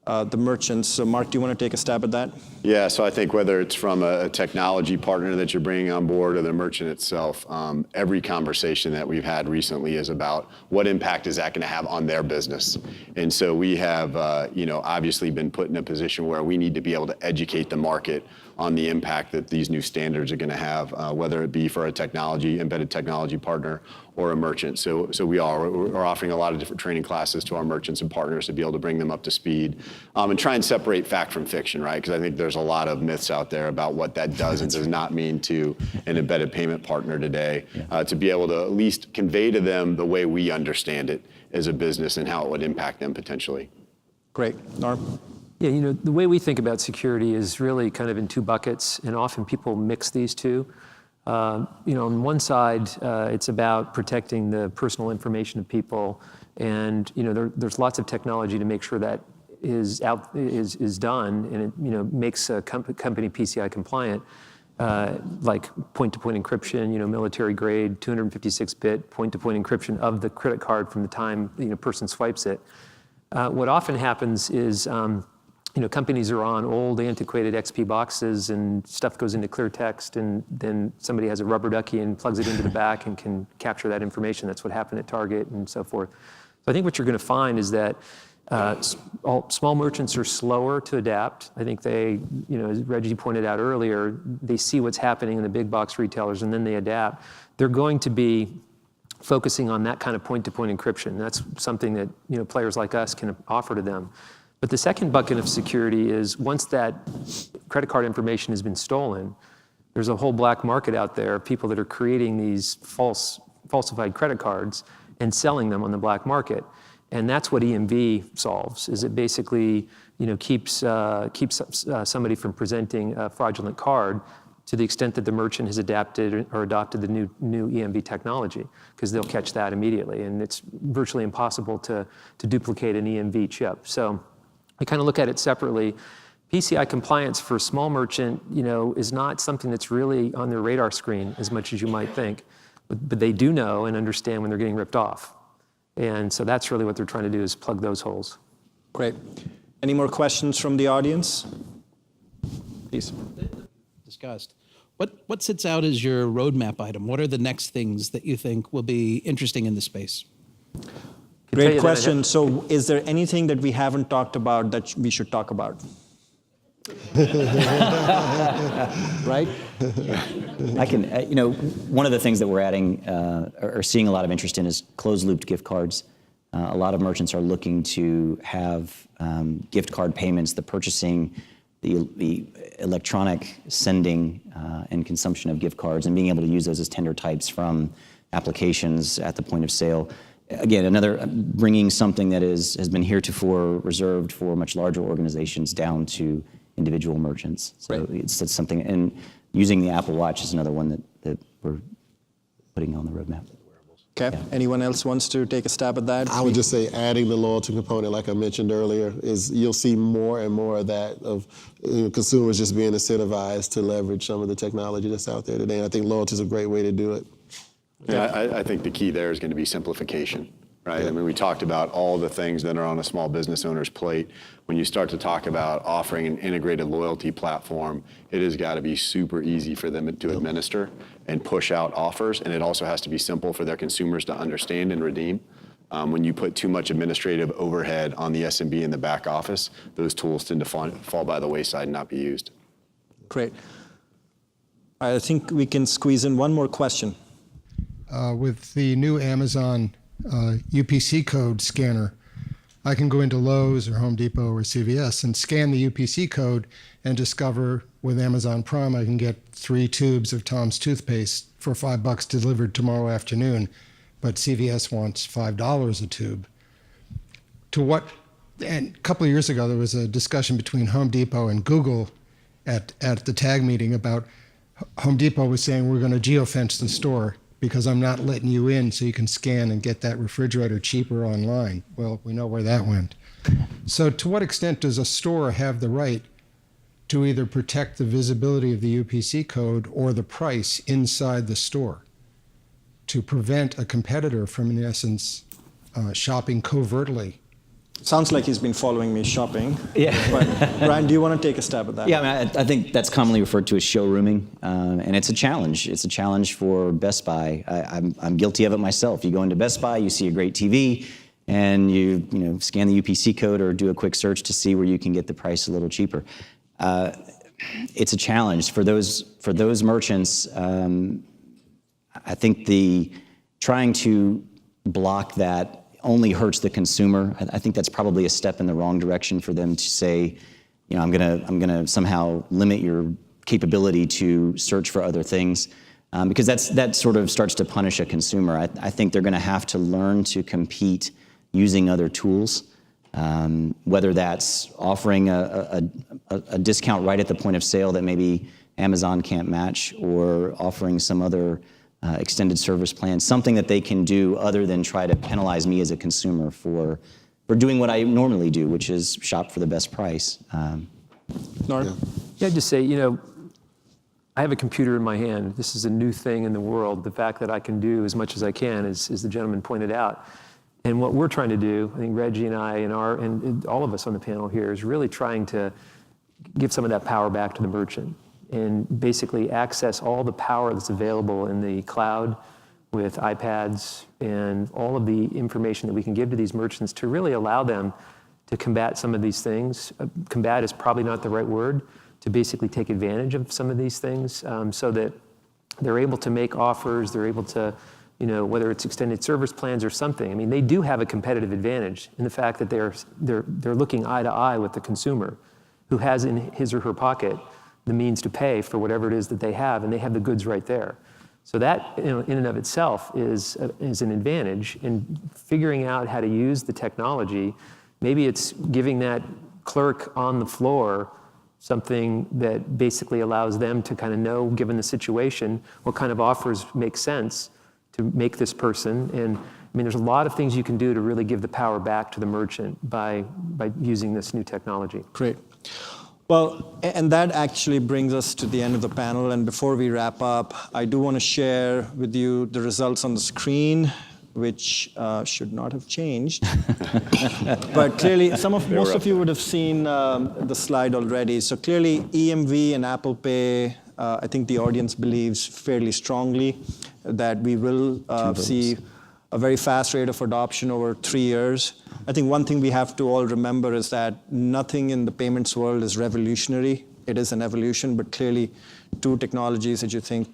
the merchants? So Mark, do you want to take a stab at that? Yeah, so I think whether it's from a technology partner that you're bringing on board or the merchant itself, every conversation that we've had recently is about what impact is that going to have on their business. And so we have, obviously been put in a position where we need to be able to educate the market on the impact that these new standards are going to have, whether it be for a embedded technology partner or a merchant. So we're offering a lot of different training classes to our merchants and partners to be able to bring them up to speed and try and separate fact from fiction, right? Because I think there's a lot of myths out there about what that does and does not mean to an embedded payment partner today, to be able to at least convey to them the way we understand it as a business and how it would impact them potentially. Great. Norm? Yeah, the way we think about security is really kind of in two buckets, and often people mix these two. On one side, it's about protecting the personal information of people, and there's lots of technology to make sure that is done, and it makes a company PCI compliant, like point-to-point encryption, military grade, 256-bit point-to-point encryption of the credit card from the time person swipes it. What often happens is companies are on old antiquated XP boxes and stuff goes into clear text, and then somebody has a rubber ducky and plugs it into the back and can capture that information. That's what happened at Target and so forth. So I think what you're going to find is that Small merchants are slower to adapt. I think they, as Reggie pointed out earlier, they see what's happening in the big box retailers and then they adapt. They're going to be focusing on that kind of point-to-point encryption. That's something that players like us can offer to them. But the second bucket of security is once that credit card information has been stolen, there's a whole black market out there of people that are creating these falsified credit cards and selling them on the black market. And that's what EMV solves, is it basically keeps somebody from presenting a fraudulent card to the extent that the merchant has adapted or adopted the new EMV technology, because they'll catch that immediately. And it's virtually impossible to duplicate an EMV chip. So we kind of look at it separately. PCI compliance for a small merchant, is not something that's really on their radar screen as much as you might think. But they do know and understand when they're getting ripped off. And so that's really what they're trying to do, is plug those holes. Great. Any more questions from the audience? Please. Discussed. What sits out as your roadmap item? What are the next things that you think will be interesting in the space? Great question. So is there anything that we haven't talked about that we should talk about? Right? I can, one of the things that we're adding or seeing a lot of interest in is closed-looped gift cards. A lot of merchants are looking to have gift card payments, the purchasing, the electronic sending and consumption of gift cards, and being able to use those as tender types from applications at the point of sale. Again, another bringing something that has been heretofore reserved for much larger organizations down to individual merchants. So right. it's something, and using the Apple Watch is another one that we're putting on the roadmap. Okay. Yeah. Anyone else wants to take a stab at that? I would just say adding the loyalty component, like I mentioned earlier, is you'll see more and more of that, of consumers just being incentivized to leverage some of the technology that's out there today. And I think loyalty is a great way to do it. Yeah, I think the key there is going to be simplification, right? Yeah. I mean, we talked about all the things that are on a small business owner's plate. When you start to talk about offering an integrated loyalty platform, it has got to be super easy for them to administer and push out offers, and it also has to be simple for their consumers to understand and redeem. When you put too much administrative overhead on the SMB in the back office, those tools tend to fall by the wayside and not be used. Great. I think we can squeeze in one more question. With the new Amazon UPC code scanner, I can go into Lowe's or Home Depot or CVS and scan the UPC code and discover with Amazon Prime I can get 3 tubes of Tom's toothpaste for $5 delivered tomorrow afternoon, but CVS wants $5 a tube. And a couple of years ago there was a discussion between Home Depot and Google at the TAG meeting about Home Depot was saying we're going to geofence the store because I'm not letting you in so you can scan and get that refrigerator cheaper online. Well, we know where that went. So to what extent does a store have the right to either protect the visibility of the UPC code or the price inside the store to prevent a competitor from, in essence, shopping covertly? Sounds like he's been following me shopping. Yeah. But Brian, do you want to take a stab at that? Yeah, I mean, I think that's commonly referred to as showrooming, and it's a challenge. It's a challenge for Best Buy. I'm guilty of it myself. You go into Best Buy, you see a great TV, and you scan the UPC code or do a quick search to see where you can get the price a little cheaper. It's a challenge for those merchants. I think trying to block that only hurts the consumer. I think that's probably a step in the wrong direction for them to say, I'm gonna somehow limit your capability to search for other things, because that sort of starts to punish a consumer. I think they're gonna have to learn to compete using other tools, whether that's offering a discount right at the point of sale that maybe Amazon can't match, or offering some other extended service plan, something that they can do other than try to penalize me as a consumer for doing what I normally do, which is shop for the best price. Norm? Yeah, I'd just say, I have a computer in my hand. This is a new thing in the world. The fact that I can do as much as I can, as the gentleman pointed out. And what we're trying to do, I think Reggie and I and all of us on the panel here, is really trying to give some of that power back to the merchant and basically access all the power that's available in the cloud with iPads and all of the information that we can give to these merchants to really allow them to combat some of these things. Combat is probably not the right word, to basically take advantage of some of these things so that they're able to make offers, they're able to, whether it's extended service plans or something. I mean, they do have a competitive advantage in the fact that they're looking eye to eye with the consumer who has in his or her pocket the means to pay for whatever it is that they have, and they have the goods right there. So that, in and of itself, is an advantage in figuring out how to use the technology. Maybe it's giving that clerk on the floor something that basically allows them to kind of know, given the situation, what kind of offers make sense to make this person. And I mean, there's a lot of things you can do to really give the power back to the merchant by using this new technology. Great. Well, and that actually brings us to the end of the panel. And before we wrap up, I do want to share with you the results on the screen, which should not have changed. But clearly, most of you would have seen the slide already. So clearly, EMV and Apple Pay, I think the audience believes fairly strongly that we will see a very fast rate of adoption over 3 years. I think one thing we have to all remember is that nothing in the payments world is revolutionary. It is an evolution, but clearly two technologies that you think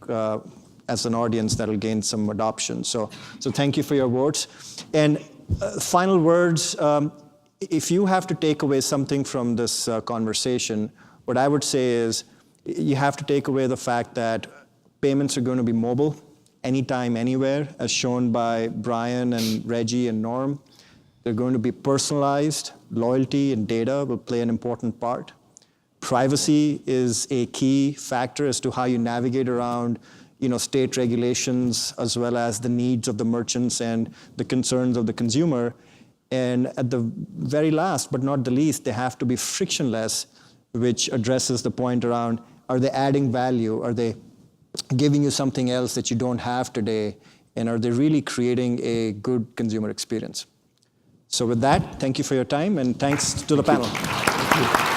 as an audience that'll gain some adoption. So thank you for your votes. And final words, if you have to take away something from this conversation, what I would say is you have to take away the fact that payments are going to be mobile, anytime, anywhere, as shown by Brian and Reggie and Norm. They're going to be personalized. Loyalty and data will play an important part. Privacy is a key factor as to how you navigate around state regulations, as well as the needs of the merchants and the concerns of the consumer. And at the very last, but not the least, they have to be frictionless, which addresses the point around, are they adding value? Are they giving you something else that you don't have today? And are they really creating a good consumer experience? So with that, thank you for your time, and thanks to the panel.